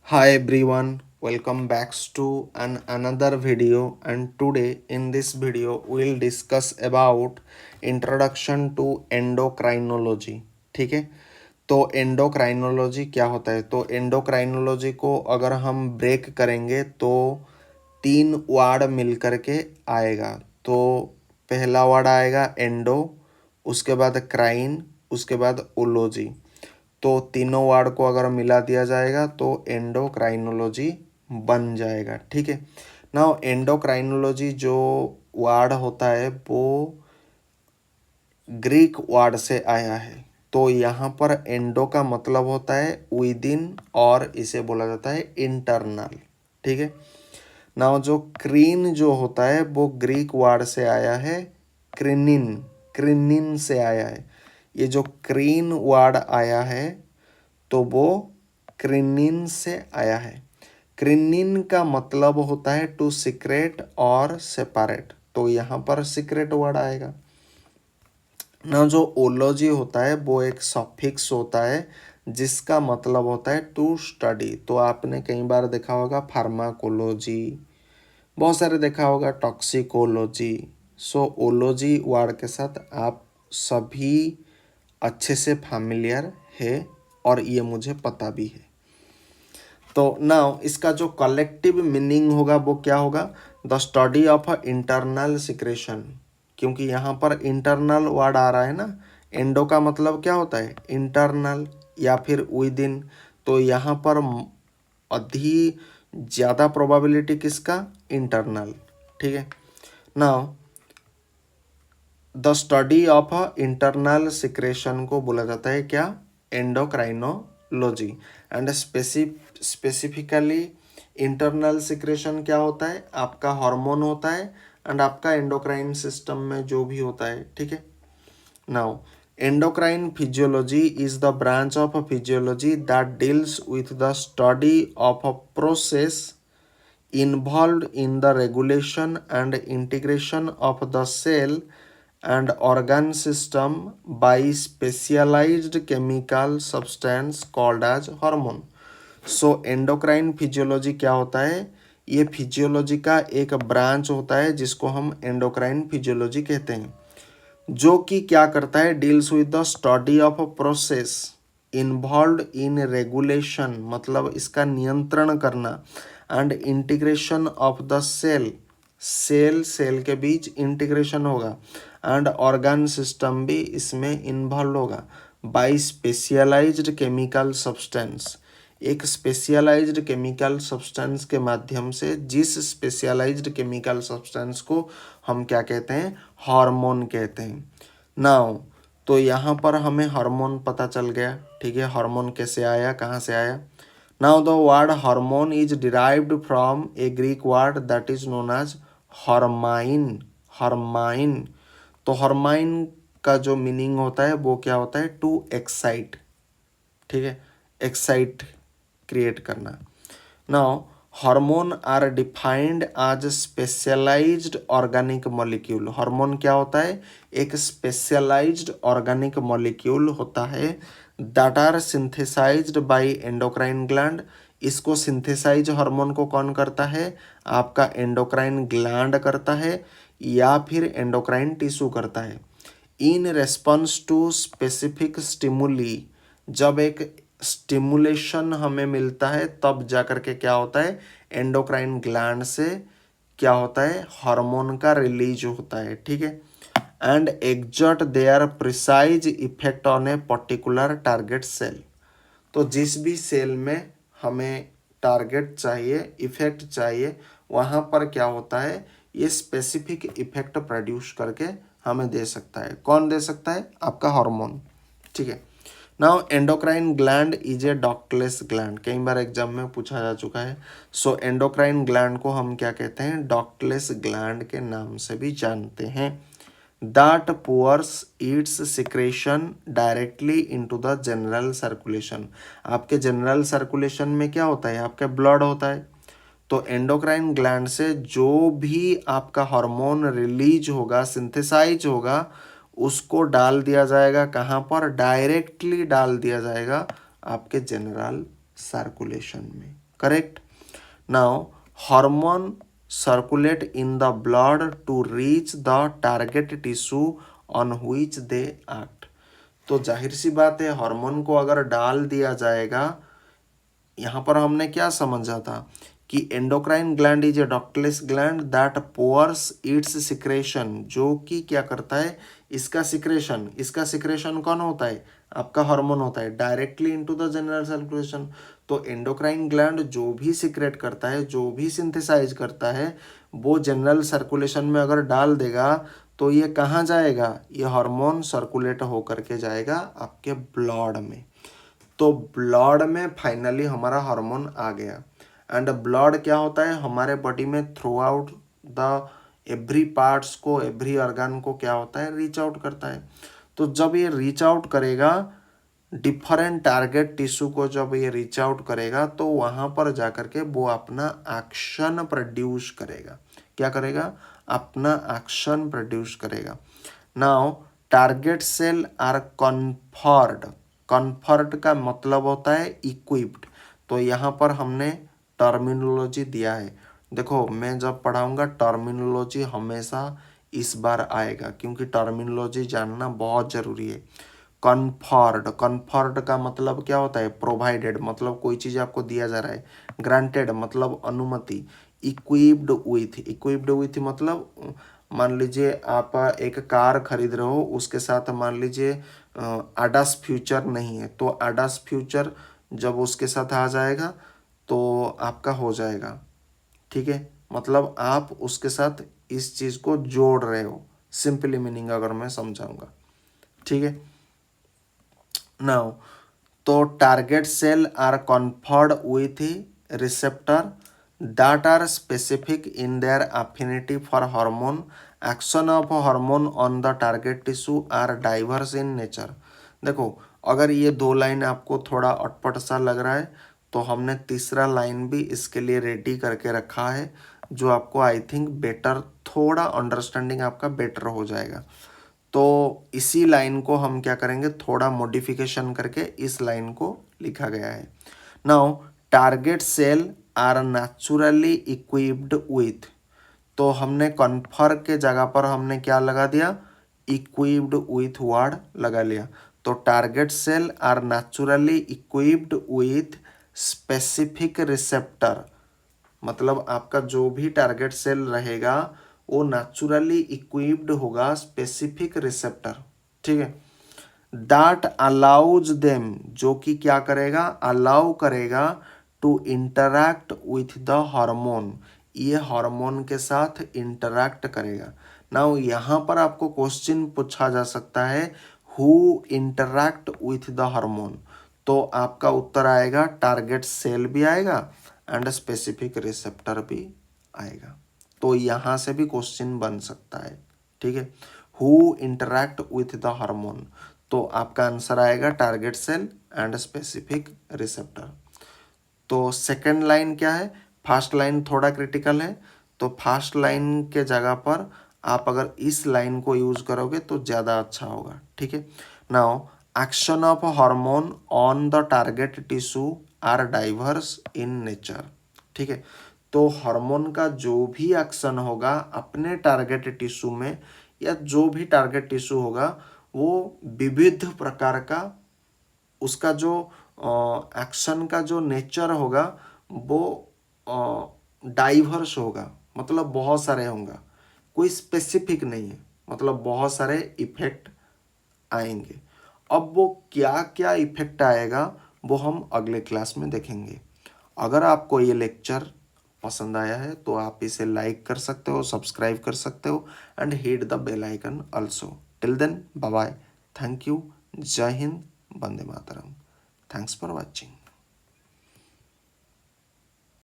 Hi everyone, welcome back to another video, and today in this video we'll discuss about introduction to endocrinology. ठीक है, तो endocrinology क्या होता है? तो एंडोक्राइनोलॉजी को अगर हम ब्रेक करेंगे तो तीन वर्ड मिल करके आएगा। तो पहला वर्ड आएगा एंडो, उसके बाद क्राइन, उसके बाद ओलॉजी। तो तीनों वार्ड को अगर मिला दिया जाएगा तो एंडोक्राइनोलॉजी बन जाएगा। ठीक है, नाउ एंडोक्राइनोलॉजी जो वार्ड होता है वो ग्रीक वार्ड से आया है। तो यहाँ पर एंडो का मतलब होता है विद इन, और इसे बोला जाता है इंटरनल। ठीक है, नाउ जो क्रीन जो होता है वो ग्रीक वर्ड से आया है, क्रिनिन, क्रिनिन से आया है। ये जो क्रीन वर्ड आया है तो वो क्रिनिन से आया है। क्रिनिन का मतलब होता है टू सीक्रेट और सेपरेट, तो यहाँ पर सीक्रेट वर्ड आएगा ना। जो ओलॉजी होता है वो एक सफिक्स होता है जिसका मतलब होता है टू स्टडी। तो आपने कई बार देखा होगा फार्माकोलॉजी, बहुत सारे देखा होगा टॉक्सिकोलॉजी। सो ओलॉजी वर्ड के साथ आप सभी अच्छे से फैमिलियर है और ये मुझे पता भी है। तो नाउ इसका जो कलेक्टिव मीनिंग होगा वो क्या होगा? The study of internal secretion, क्योंकि यहाँ पर इंटरनल वर्ड आ रहा है ना। एंडो का मतलब क्या होता है? इंटरनल या फिर विद इन। तो यहाँ पर अधि ज़्यादा प्रोबेबिलिटी किसका? इंटरनल। ठीक है, now the study of internal secretion को बोला जाता है क्या? Endocrinology. And specifically internal secretion क्या होता है? आपका हार्मोन होता है एंड आपका एंडोक्राइन सिस्टम में जो भी होता है। ठीक है, now endocrine physiology is the branch of physiology that deals with the study of a process involved in the regulation and integration of the cell and organ system by specialized chemical substance called as hormone. So endocrine physiology क्या होता है? ये physiology का एक branch होता है जिसको हम एंडोक्राइन फिजियोलॉजी कहते हैं, जो कि क्या करता है? Deals with the study of a process involve in regulation, मतलब इसका नियंत्रण करना, and integration of the cell, cell cell के बीच इंटीग्रेशन होगा, एंड ऑर्गन सिस्टम भी इसमें इन्वॉल्व होगा बाय स्पेशलाइज्ड केमिकल सब्सटेंस। एक स्पेशलाइज्ड केमिकल सब्सटेंस के माध्यम से, जिस स्पेशलाइज्ड केमिकल सब्सटेंस को हम क्या कहते हैं? हार्मोन कहते हैं। नाउ तो यहाँ पर हमें हार्मोन पता चल गया। ठीक है, हार्मोन कैसे आया, कहाँ से आया? Now the word hormone is derived from a Greek word that is known as hormaein. Hormaein, तो हॉर्माइन का जो मीनिंग होता है वो क्या होता है? To excite. ठीक है, एक्साइट क्रिएट करना। Now hormone are defined as specialised organic molecule. Hormone क्या होता है? एक स्पेशलाइज्ड ऑर्गेनिक मॉलिक्यूल होता है that are synthesised by endocrine gland. इसको सिंथेसाइज हार्मोन को कौन करता है? आपका एंडोक्राइन ग्लैंड करता है या फिर एंडोक्राइन टिश्यू करता है। In response to specific stimuli, जब एक स्टिमुलेशन हमें मिलता है तब जा कर के क्या होता है? एंडोक्राइन ग्लैंड से क्या होता है? हार्मोन का रिलीज होता है। ठीक है, and exert their precise effect on a particular target cell. तो जिस भी सेल में हमें टारगेट चाहिए, इफेक्ट चाहिए, वहाँ पर क्या होता है? ये स्पेसिफिक इफेक्ट प्रोड्यूस करके हमें दे सकता है। कौन दे सकता है? आपका हार्मोन। ठीक है, now endocrine gland is a ductless gland, कई बार एग्जाम में पूछा जा चुका है। सो एंडोक्राइन ग्लैंड को हम क्या कहते हैं? डक्टलेस ग्लैंड के नाम से भी जानते हैं। That pores it's secretion directly into the general circulation. आपके जनरल सर्कुलेशन में क्या होता है? आपका ब्लड होता है। तो एंडोक्राइन ग्लैंड से जो भी आपका हार्मोन रिलीज होगा, सिंथेसाइज होगा, उसको डाल दिया जाएगा कहाँ पर? डायरेक्टली डाल दिया जाएगा आपके जनरल सर्कुलेशन में। Correct. Now hormone circulate in the blood to reach the target tissue on which they act. तो जाहिर सी बात है हार्मोन को अगर डाल दिया जाएगा, यहाँ पर हमने क्या समझा था कि endocrine gland is a ductless gland that pores it's secretion, जो कि क्या करता है, इसका सिक्रेशन कौन होता है, आपका हार्मोन होता है, directly into the general circulation. तो एंडोक्राइन ग्लैंड जो भी सिक्रेट करता है, जो भी सिंथेसाइज करता है, वो जनरल सर्कुलेशन में अगर डाल देगा तो ये कहाँ जाएगा, ये हार्मोन सर्कुलेट होकर के जाएगा आपके ब्लड में. तो ब्लड में फाइनली हमारा हार्मोन आ गया. एंड ब्लड क्या होता है, हमारे बॉडी में through out the every parts को, एवरी ऑर्गन को क्या होता है, रीच आउट करता है. तो जब ये रीच आउट करेगा डिफरेंट टारगेट टिश्यू को, जब ये रीच आउट करेगा तो वहाँ पर जा कर के वो अपना एक्शन प्रोड्यूस करेगा. क्या करेगा, अपना एक्शन प्रोड्यूस करेगा. Now target cell are conferred का मतलब होता है इक्विप्ड. तो यहाँ पर हमने टर्मिनोलॉजी दिया है. देखो मैं जब पढ़ाऊँगा टर्मिनोलॉजी हमेशा इस बार आएगा, क्योंकि टर्मिनोलॉजी जानना बहुत ज़रूरी है. कन्फर्ड का मतलब क्या होता है, प्रोवाइडेड मतलब कोई चीज़ आपको दिया जा रहा है. ग्रांटेड मतलब अनुमति. इक्विप्ड विथ मतलब मान लीजिए आप एक कार खरीद रहे हो, उसके साथ मान लीजिए ADAS फ्यूचर नहीं है, तो ADAS फ्यूचर जब उसके साथ आ जाएगा तो आपका हो जाएगा. ठीक है, मतलब आप उसके साथ इस चीज़ को जोड़ रहे हो. सिंपली मीनिंग अगर मैं समझाऊंगा, ठीक है. नाउ तो target cell are conferred with receptor that are specific in their affinity for hormone. Action of hormone on the target tissue are diverse in nature. देखो अगर ये दो लाइन आपको थोड़ा अटपट सा लग रहा है तो हमने तीसरा लाइन भी इसके लिए रेडी करके रखा है, जो आपको आई थिंक बेटर, थोड़ा अंडरस्टैंडिंग आपका बेटर हो जाएगा. तो इसी लाइन को हम क्या करेंगे, थोड़ा मॉडिफिकेशन करके इस लाइन को लिखा गया है. Now target cell are naturally equipped with, तो हमने कन्फर के जगह पर हमने क्या लगा दिया, इक्विप्ड विथ वर्ड लगा लिया. तो target cell are naturally equipped with specific receptor, मतलब आपका जो भी टारगेट सेल रहेगा वो नेचुरली इक्विप्ड होगा स्पेसिफिक रिसेप्टर. ठीक है. दैट अलाउज देम, जो कि क्या करेगा, अलाउ करेगा to interact with the hormone, ये हार्मोन के साथ इंटरैक्ट करेगा. नाउ यहाँ पर आपको क्वेश्चन पूछा जा सकता है who interact with the hormone, तो आपका उत्तर आएगा टारगेट सेल भी आएगा एंड स्पेसिफिक रिसेप्टर भी आएगा. तो यहाँ से भी क्वेश्चन बन सकता है. ठीक है, who interact with the hormone, तो आपका आंसर आएगा target cell and specific receptor. तो सेकंड लाइन क्या है, फर्स्ट लाइन थोड़ा क्रिटिकल है, तो फर्स्ट लाइन के जगह पर आप अगर इस लाइन को यूज करोगे तो ज़्यादा अच्छा होगा. ठीक है. Now action of hormone on the target tissue are diverse in nature. ठीक है, तो हार्मोन का जो भी एक्शन होगा अपने टारगेट टिश्यू में, या जो भी टारगेट टिश्यू होगा वो विविध प्रकार का, उसका जो एक्शन का जो नेचर होगा वो डाइवर्स होगा, मतलब बहुत सारे होंगे, कोई स्पेसिफिक नहीं है, मतलब बहुत सारे इफेक्ट आएंगे. अब वो क्या क्या इफेक्ट आएगा वो हम अगले क्लास में देखेंगे. अगर आपको ये लेक्चर पसंद आया है तो आप इसे लाइक कर सकते हो, सब्सक्राइब कर सकते हो and hit the bell icon also. Till then bye bye, thank you, Jai Hind, Vande Mataram. Thanks for watching.